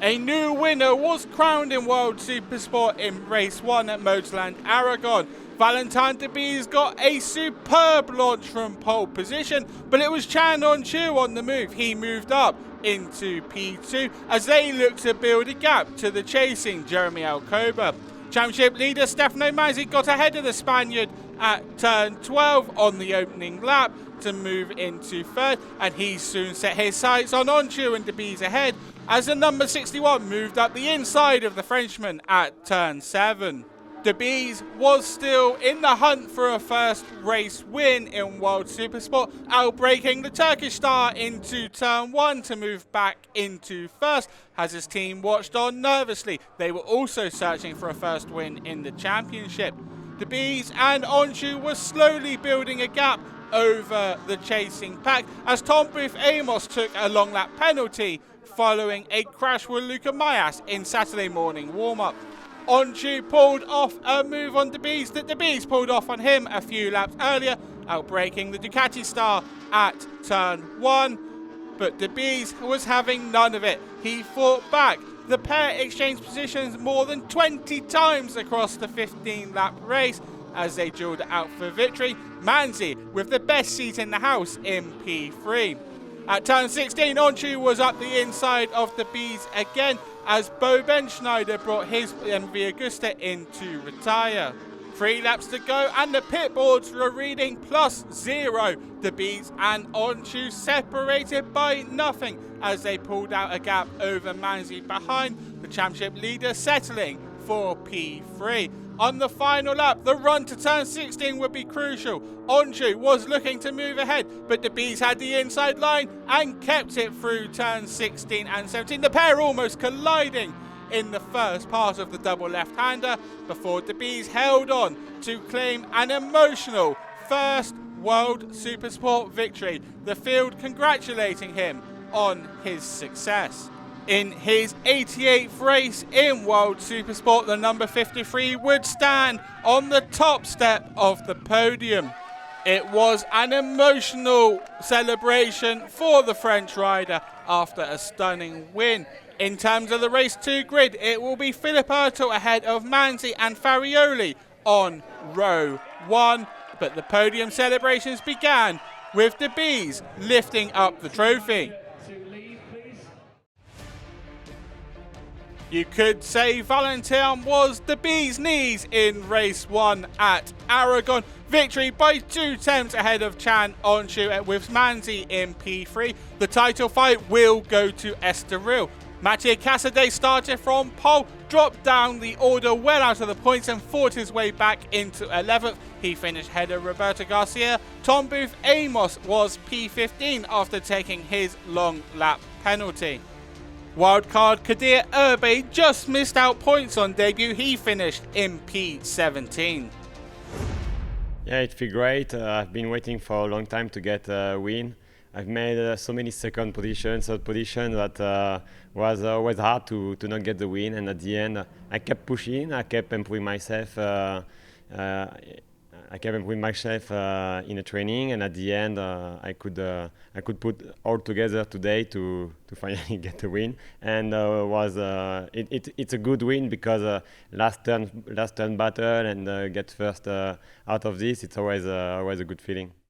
A new winner was crowned in World Supersport in race 1 at Motorland Aragon. Valentin Debise got a superb launch from pole position, but it was Chan On-Chu on the move. He moved up into P2 as they looked to build a gap to the chasing Jeremy Alcoba. Championship leader Stefano Manzi got ahead of the Spaniard at turn 12 on the opening lap to move into third, and he soon set his sights on On-Chu and Debise ahead as the number 61 moved up the inside of the Frenchman at turn 7. Debise was still in the hunt for a first race win in World Supersport, outbreaking the Turkish star into turn 1 to move back into first as his team watched on nervously. They were also searching for a first win in the championship. Debise and On-Chu were slowly building a gap over the chasing pack as Tom Booth Amos took a long lap penalty following a crash with Luca Mayas in Saturday morning warm-up. On-Chu pulled off a move on Debise that Debise pulled off on him a few laps earlier, outbreaking the Ducati star at turn 1. But Debise was having none of it. He fought back. The pair exchanged positions more than 20 times across the 15-lap race as they duelled it out for victory. Manzi with the best seat in the house in P3. At turn 16, On-Chu was up the inside of Debise again as Bo Benschneider brought his MV Agusta in to retire. 3 laps to go and the pit boards were reading +0. Debise and On-Chu separated by nothing as they pulled out a gap over Manzi behind, the championship leader settling for P3. On the final lap, the run to turn 16 would be crucial. On-Chu was looking to move ahead, but Debise had the inside line and kept it through turn 16 and 17. The pair almost colliding in the first part of the double left-hander before Debise held on to claim an emotional first World Supersport victory. The field congratulating him on his success. In his 88th race in World Supersport, the number 53 would stand on the top step of the podium. It was an emotional celebration for the French rider after a stunning win. In terms of the race 2 grid, it will be Philippe Ertel ahead of Manzi and Farioli on row 1. But the podium celebrations began with Debise lifting up the trophy. You could say Valentin was Debise's knees in race 1 at Aragon. Victory by 2 tenths ahead of Chan On-Chu with Manzi in P3. The title fight will go to Estoril. Mathieu Casadei started from pole, dropped down the order well out of the points and fought his way back into 11th. He finished ahead of Roberto Garcia. Tom Booth Amos was P15 after taking his long lap penalty. Wildcard Kadir Erbe just missed out points on debut. He finished in P17. Yeah, it feels great. I've been waiting for a long time to get a win. I've made so many second positions, third position that was always hard to not get the win. And at the end, I kept pushing. I kept improving myself. In the training, and at the end, I could put all together today to finally get the win. And it's a good win because last turn battle and get first out of this. It's always a good feeling.